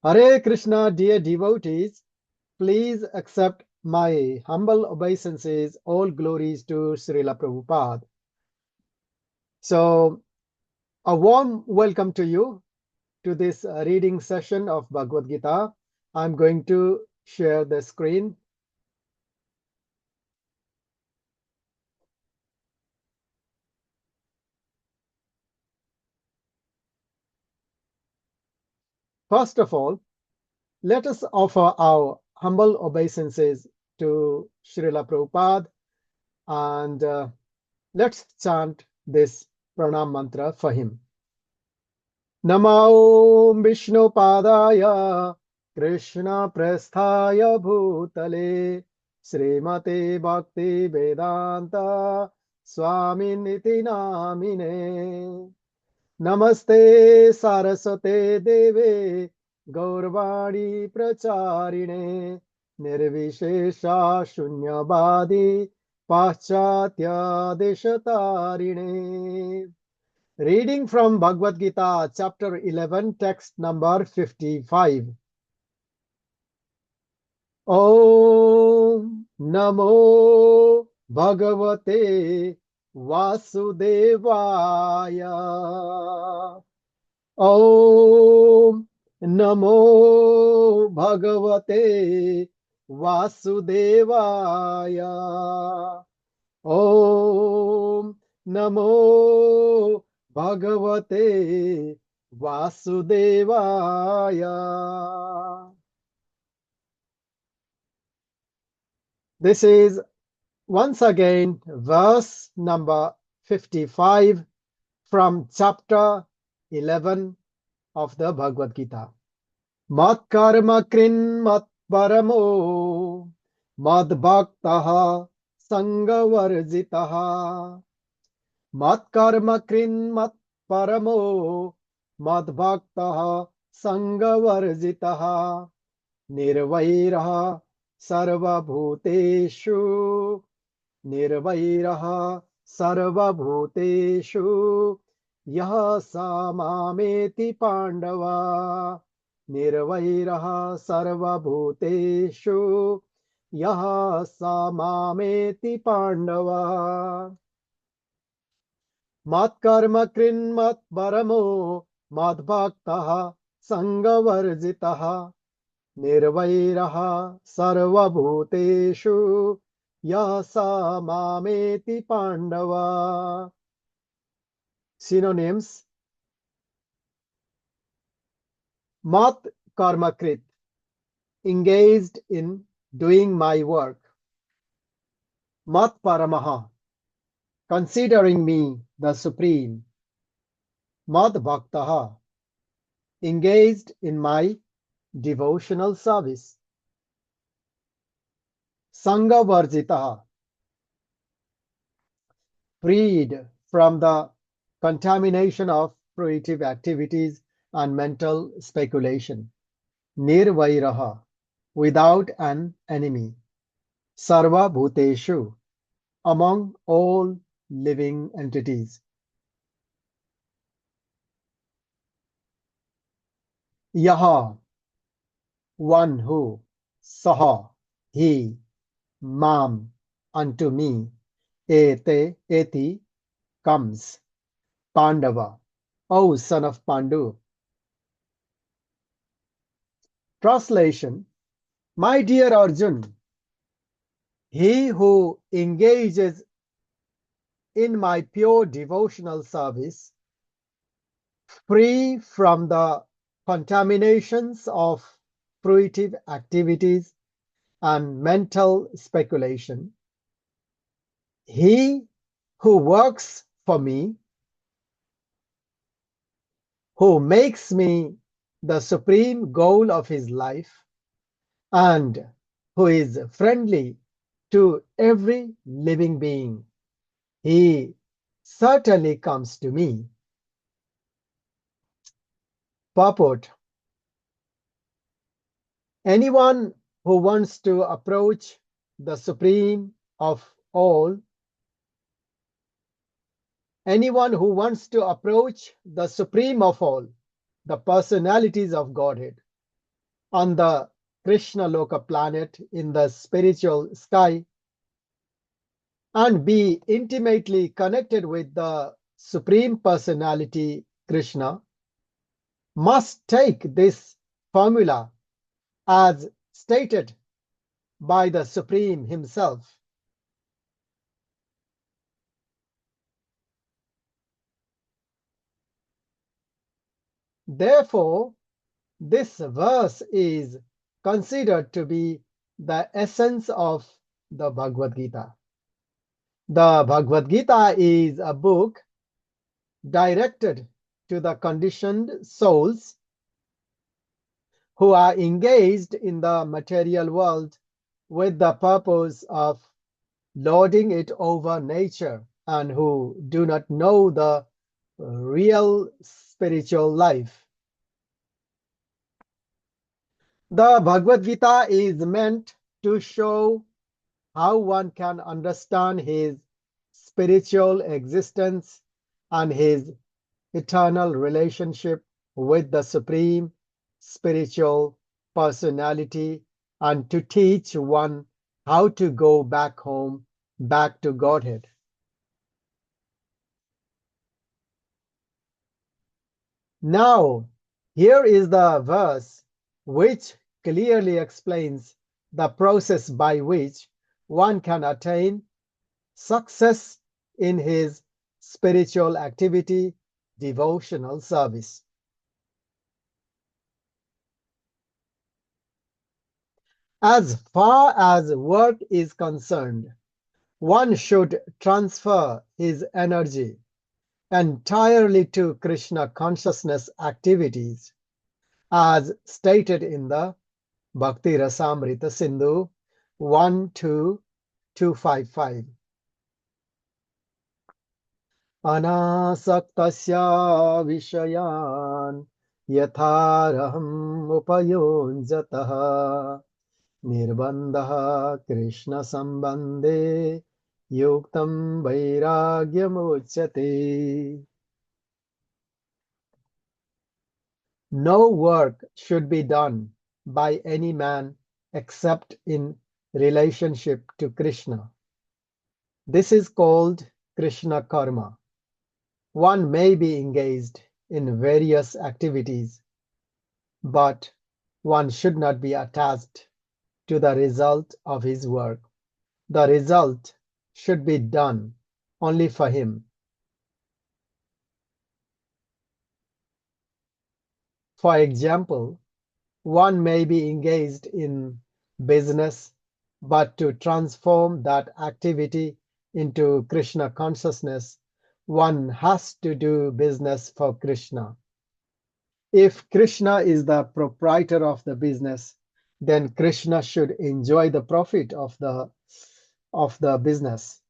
Hare Krishna, dear devotees, please accept my humble obeisances. All glories to Srila Prabhupada. So, a warm welcome to you to this reading session of Bhagavad Gita. I'm going to share the screen. First of all, let us offer our humble obeisances to Srila Prabhupada and let's chant this pranam mantra for him. Namo Vishnupadaya Krishna Prasthaya Bhutale Srimate Bhakti Vedanta Swaminiti Namine Namaste Saraswate Deve Gaurvani Pracharine Nirvishesha Shunyavadi Paschatya Deshatarine. Reading from Bhagavad Gita, chapter 11, text number 55. Om Namo Bhagavate Vasudevaya. Om Namo Bhagavate Vasudevaya. Om Namo Bhagavate Vasudevaya. This is once again verse number 55 from chapter 11 of the Bhagavad Gita. Mat-karma-kṛn mat-paramo mad-bhaktaḥ saṅga-varjitaḥ. mat-karma-kṛn mat-paramo mad-bhaktaḥ saṅga-varjitaḥ. nirvairaḥ sarva-bhūteṣu. nirvairaḥ sarva-bhūteṣu. yah samameti pāṇḍava. nirvairaḥ sarva-bhūteṣu. yah samameti pāṇḍava. mat-karma-kṛn mat-paramo mad-bhaktaḥ saṅga-varjitaḥ. nirvairaḥ sarva-bhūteṣu. yah samameti pāṇḍava. Synonyms: mat-karma-kṛt, engaged in doing my work. mat-paramaḥ, considering me the supreme. mad-bhaktaḥ, engaged in my devotional service. saṅga-varjitaḥ, freed from the contamination of fruitive activities and mental speculation. nirvairaḥ, without an enemy. sarva-bhūteṣu, among all living entities. Yah, one who, saha, he, mam, unto me, eti, comes. Pāṇḍava, O son of Pāṇḍu. Translation: My dear Arjuna, he who engages in my pure devotional service, free from the contaminations of fruitive activities and mental speculation, he who works for me, who makes me the supreme goal of his life, and who is friendly to every living being, he certainly comes to me. Purport: Anyone who wants to approach the supreme of all, anyone who wants to approach the supreme of all, the personalities of Godhead, on the Krishna Loka planet in the spiritual sky and be intimately connected with the Supreme Personality Krishna must take this formula as stated by the Supreme Himself. Therefore, this verse is considered to be the essence of the Bhagavad Gita. The Bhagavad Gita is a book directed to the conditioned souls who are engaged in the material world with the purpose of lording it over nature and who do not know the real spiritual life. The Bhagavad Gita is meant to show how one can understand his spiritual existence and his eternal relationship with the Supreme Spiritual Personality, and to teach one how to go back home, back to Godhead. Now, here is the verse which clearly explains the process by which one can attain success in his spiritual activity, devotional service. As far as work is concerned, one should transfer his energy entirely to Krishna consciousness activities, as stated in the Bhakti Rasamrita Sindhu 1.2.255. Anasaktasya vishayan yatharaham upayunjataha nirbandha Krishna sambandhe yuktam vairagyam uchyate. No work should be done by any man except in relationship to Krishna. This is called Krishna karma. One may be engaged in various activities, but one should not be attached to the result of his work. The result should be done only for him. For example, one may be engaged in business, but to transform that activity into Krishna consciousness, one has to do business for Krishna. If Krishna is the proprietor of the business, then Krishna should enjoy the profit of the business.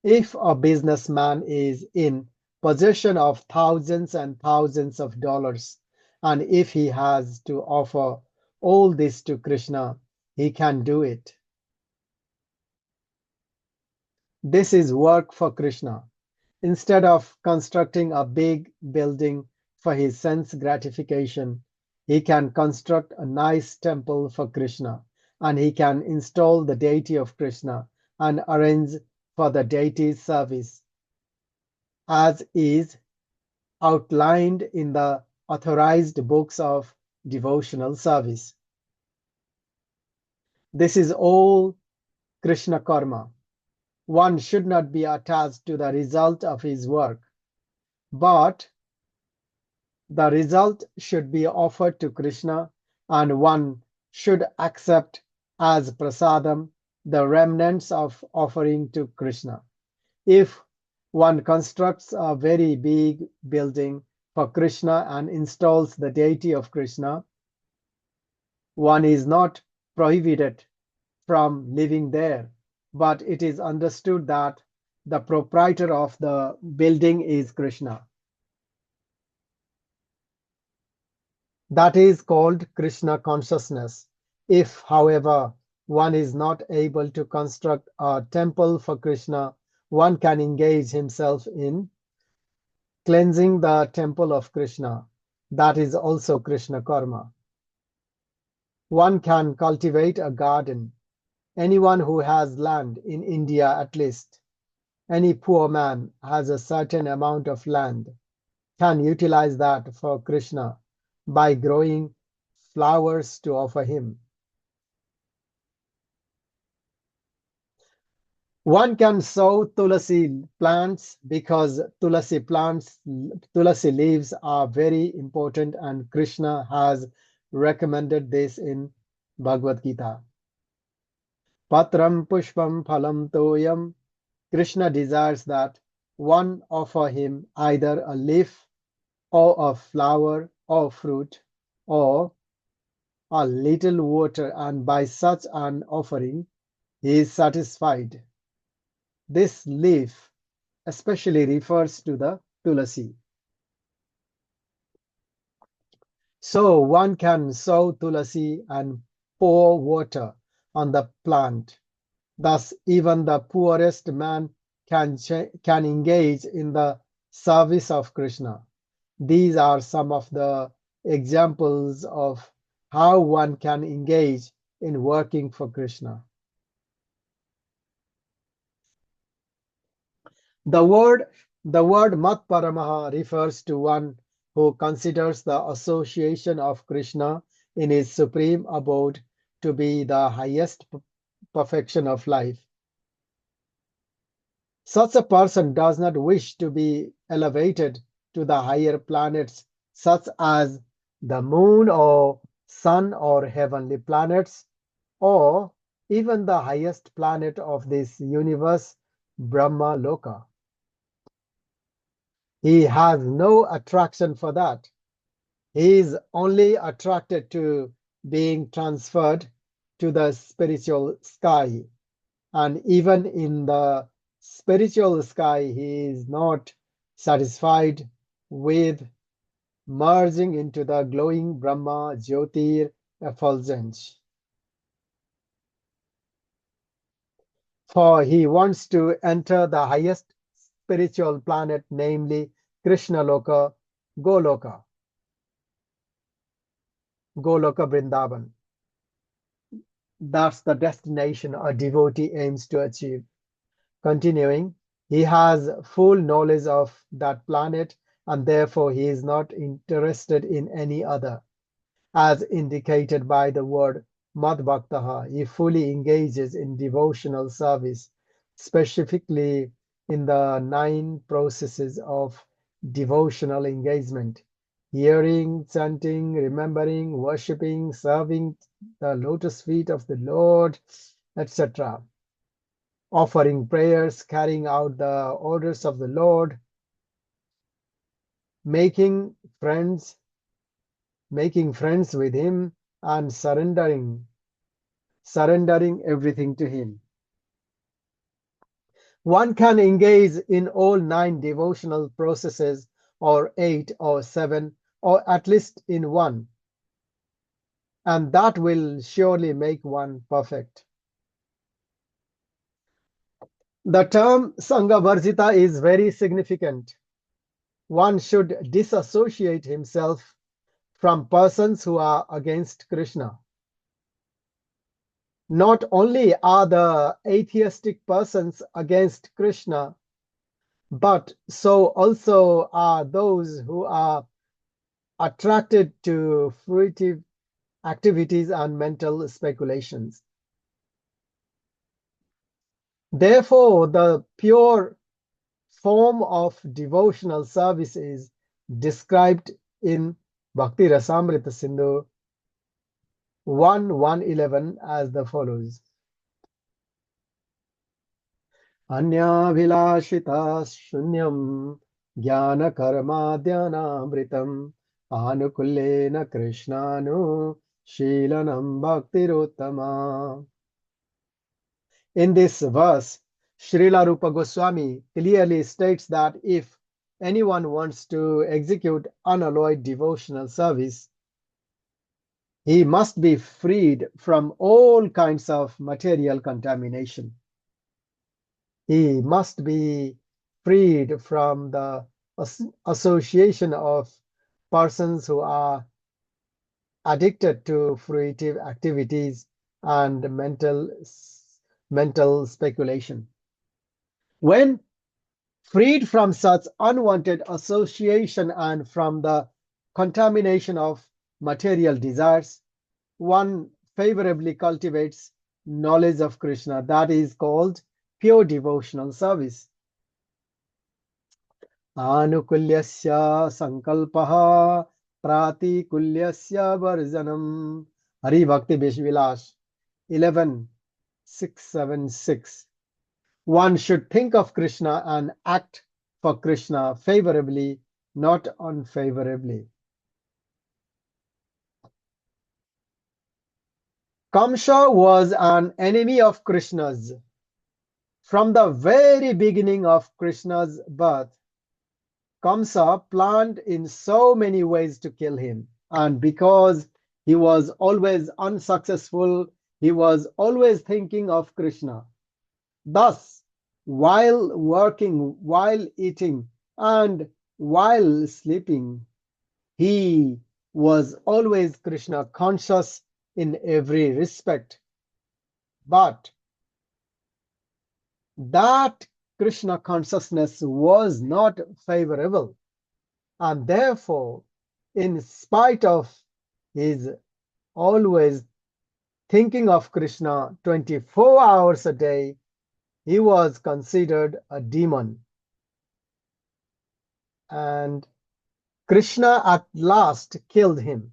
If a businessman is in possession of thousands and thousands of dollars, and if he has to offer all this to Krishna, he can do it. This is work for Krishna. Instead of constructing a big building for his sense gratification, he can construct a nice temple for Krishna, and he can install the deity of Krishna and arrange for the deity's service, as is outlined in the authorized books of devotional service. This is all Krishna karma. One should not be attached to the result of his work, but the result should be offered to Krishna, and one should accept as prasadam the remnants of offering to Krishna. If one constructs a very big building for Krishna and installs the deity of Krishna, one is not prohibited from living there, but it is understood that the proprietor of the building is Krishna. That is called Krishna consciousness. If, however, one is not able to construct a temple for Krishna, one can engage himself in cleansing the temple of Krishna. That is also Krishna karma. One can cultivate a garden. Anyone who has land in India, at least, any poor man has a certain amount of land, can utilize that for Krishna by growing flowers to offer him. One can sow tulasi plants because tulasi leaves are very important, and Krishna has recommended this in Bhagavad Gita. Patram pushpam phalam toyam. Krishna desires that one offer him either a leaf or a flower or fruit or a little water, and by such an offering he is satisfied. This leaf especially refers to the tulasi. So one can sow tulasi and pour water on the plant. Thus, even the poorest man can engage in the service of Krishna. These are some of the examples of how one can engage in working for Krishna. The word mat-paramaḥ refers to one who considers the association of Krishna in his supreme abode to be the highest perfection of life. Such a person does not wish to be elevated to the higher planets, such as the moon or sun or heavenly planets, or even the highest planet of this universe, Brahma Loka. He has no attraction for that. He is only attracted to being transferred to the spiritual sky. And even in the spiritual sky, he is not satisfied with merging into the glowing Brahma Jyotir effulgence. For he wants to enter the highest spiritual planet, namely Krishna Loka, Goloka Vrindavan. That's the destination a devotee aims to achieve. Continuing, he has full knowledge of that planet and therefore he is not interested in any other. As indicated by the word mad-bhaktaḥ, he fully engages in devotional service, specifically in the 9 processes of devotional engagement: hearing, chanting, remembering, worshipping, serving the lotus feet of the Lord, etc. Offering prayers, carrying out the orders of the Lord, making friends with him, and surrendering everything to him. One can engage in all 9 devotional processes, or 8 or 7, or at least in one, and that will surely make one perfect. The term saṅga-varjitaḥ is very significant. One should disassociate himself from persons who are against Krishna. Not only are the atheistic persons against Krishna, but so also are those who are attracted to fruitive activities and mental speculations. Therefore, the pure form of devotional service is described in Bhakti Rasamrita Sindhu 1:111 as the follows. Anyabhilashita shunyam jnana karma dhyanamritam anukullena krishnanu shilanam bhaktirottama. In this verse, Srila Rupa Goswami clearly states that if anyone wants to execute unalloyed devotional service, he must be freed from all kinds of material contamination. He must be freed from the association of persons who are addicted to fruitive activities and mental speculation. When freed from such unwanted association and from the contamination of material desires, one favorably cultivates knowledge of Krishna. That is called pure devotional service. Anukulyasya sankalpaha pratikulyasya varjanam. Hari Bhakti Vilas 11.676. One should think of Krishna and act for Krishna favorably, not unfavorably. Kamsa was an enemy of Krishna's. From the very beginning of Krishna's birth, Kamsa planned in so many ways to kill him. And because he was always unsuccessful, he was always thinking of Krishna. Thus, while working, while eating, and while sleeping, he was always Krishna conscious in every respect. But that Krishna consciousness was not favorable, and therefore, in spite of his always thinking of Krishna 24 hours a day, he was considered a demon. And Krishna at last killed him.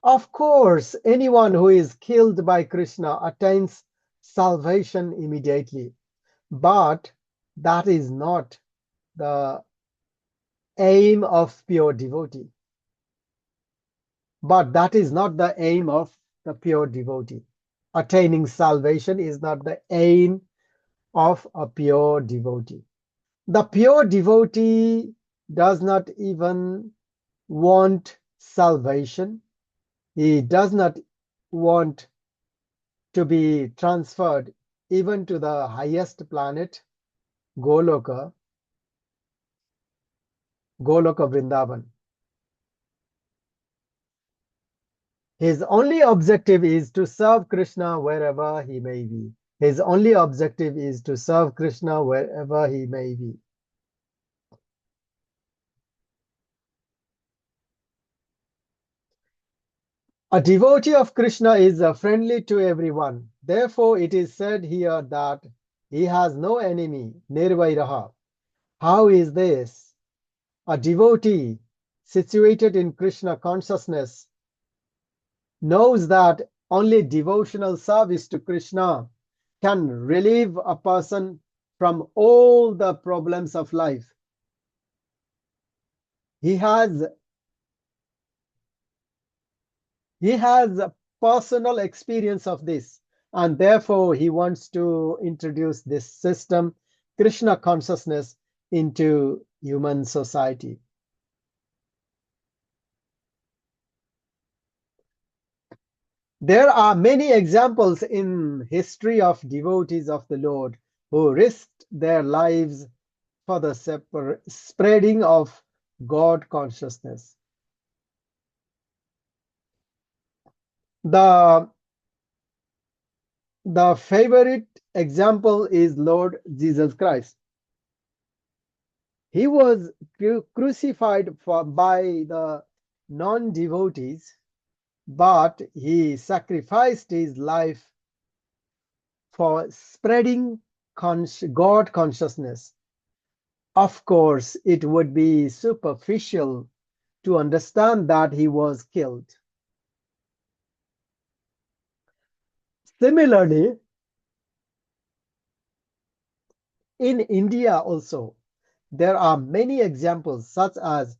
Of course, anyone who is killed by Krishna attains salvation immediately. But that is not the aim of pure devotee. But that is not the aim of the pure devotee. Attaining salvation is not the aim of a pure devotee. The pure devotee does not even want salvation. He does not want to be transferred even to the highest planet, Goloka Vrindavan. His only objective is to serve Krishna wherever he may be. His only objective is to serve Krishna wherever he may be. A devotee of Krishna is friendly to everyone. Therefore, it is said here that he has no enemy, nirvairaḥ. How is this? A devotee situated in Krishna consciousness knows that only devotional service to Krishna can relieve a person from all the problems of life. He has a personal experience of this, and therefore he wants to introduce this system, Krishna consciousness, into human society. There are many examples in history of devotees of the Lord who risked their lives for the spreading of God consciousness. The favorite example is Lord Jesus Christ. He was crucified by the non-devotees, but he sacrificed his life for spreading God consciousness. Of course, it would be superficial to understand that he was killed. Similarly, in India also, there are many examples such as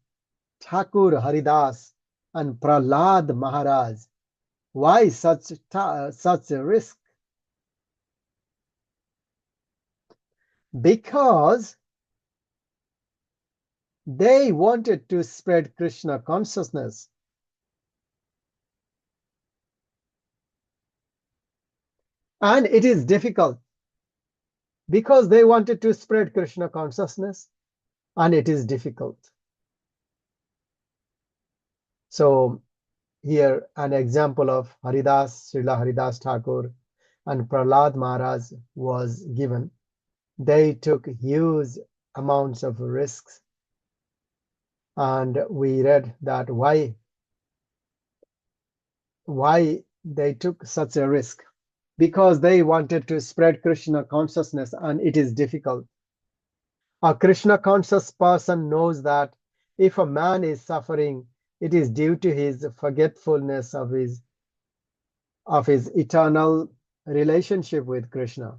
Thakur Haridas and Prahlad Maharaj. Why such a risk? Because they wanted to spread Krishna consciousness. And it is difficult because they wanted to spread Krishna consciousness, and it is difficult. So here an example of Srila Haridas Thakur and Prahlad Maharaj was given. They took huge amounts of risks, and we read that why they took such a risk. Because they wanted to spread Krishna consciousness, and it is difficult. A Krishna conscious person knows that if a man is suffering, it is due to his forgetfulness of his eternal relationship with Krishna.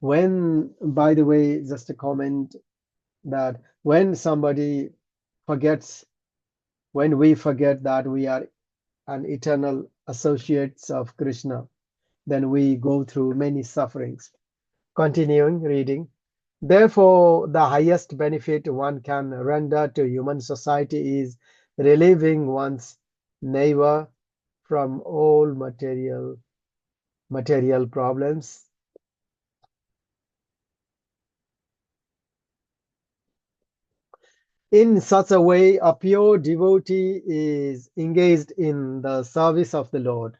When, by the way, just a comment that when somebody forgets, when we forget that we are an eternal associates of Krishna, then we go through many sufferings. Continuing reading. Therefore, the highest benefit one can render to human society is relieving one's neighbor from all material problems. In such a way, a pure devotee is engaged in the service of the Lord.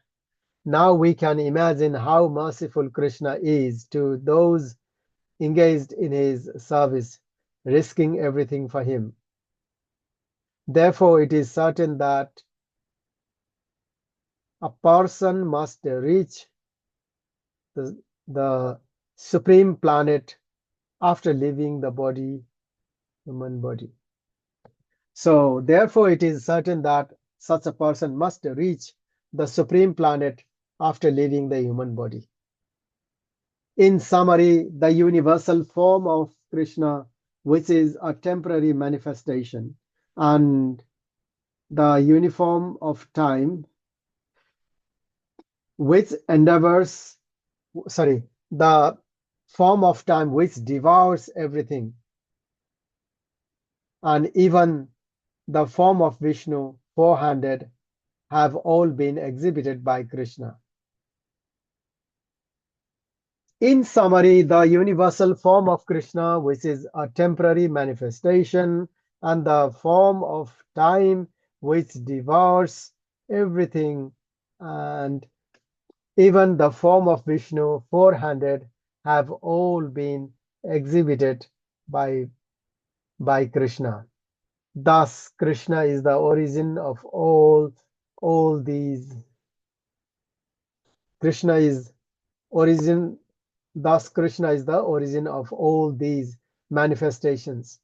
Now we can imagine how merciful Krishna is to those engaged in his service, risking everything for him. Therefore, it is certain that a person must reach the supreme planet after leaving the body, human body. So, therefore, it is certain that such a person must reach the supreme planet after leaving the human body. In summary, the universal form of Krishna, which is a temporary manifestation, and the uniform of time, which endeavors, the form of time which devours everything, and even the form of Vishnu, four-handed, have all been exhibited by Krishna. In summary, the universal form of Krishna, which is a temporary manifestation, and the form of time, which devours everything, and even the form of Vishnu, four-handed, have all been exhibited by Krishna. Thus, Krishna is the origin of all these. Krishna is origin. Thus, Krishna is the origin of all these manifestations.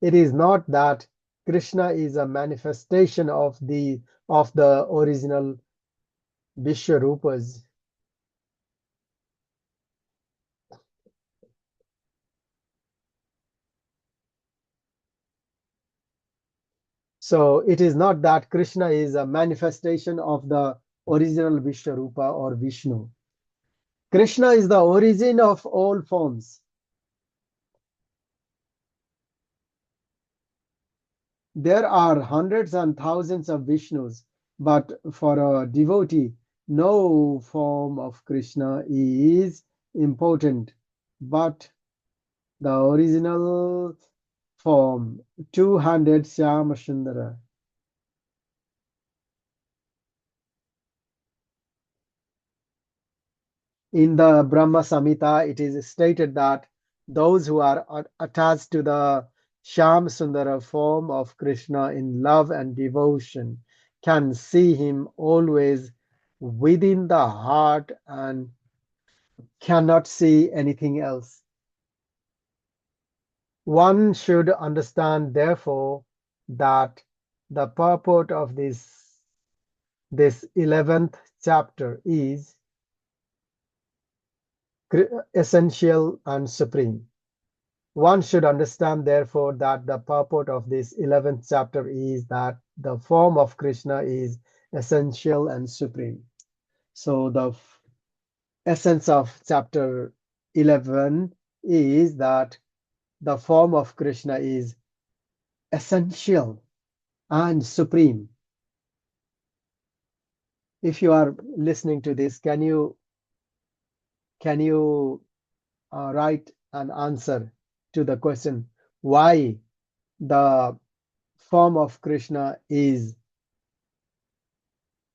It is not that Krishna is a manifestation of the original Vishwarupas. So it is not that Krishna is a manifestation of the original Vishwarupa or Vishnu. Krishna is the origin of all forms. There are hundreds and thousands of Vishnus, but for a devotee, no form of Krishna is important, but the original form, two-handed Syama Sundara. In the Brahma Samhita, it is stated that those who are attached to the Shyam Sundara form of Krishna in love and devotion can see him always within the heart and cannot see anything else. One should understand, therefore, that the purport of this 11th chapter is essential and supreme. One should understand, therefore, that the purport of this 11th chapter is that the form of Krishna is essential and supreme. So the essence of chapter 11 is that the form of Krishna is essential and supreme. If you are listening to this, can you write an answer to the question why the form of Krishna is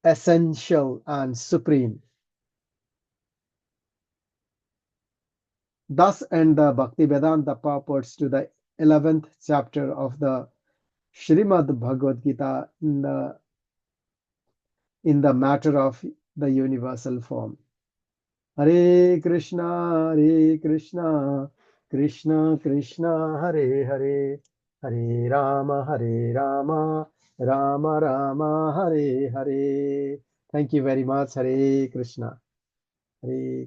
essential and supreme. Thus end the Bhaktivedanta purports to the 11th chapter of the Srimad Bhagavad Gita in the matter of the universal form. Hare Krishna, Krishna Krishna, Hare Hare, Hare Rama, Rama Rama, Hare Hare. Thank you very much. Hare Krishna. Hare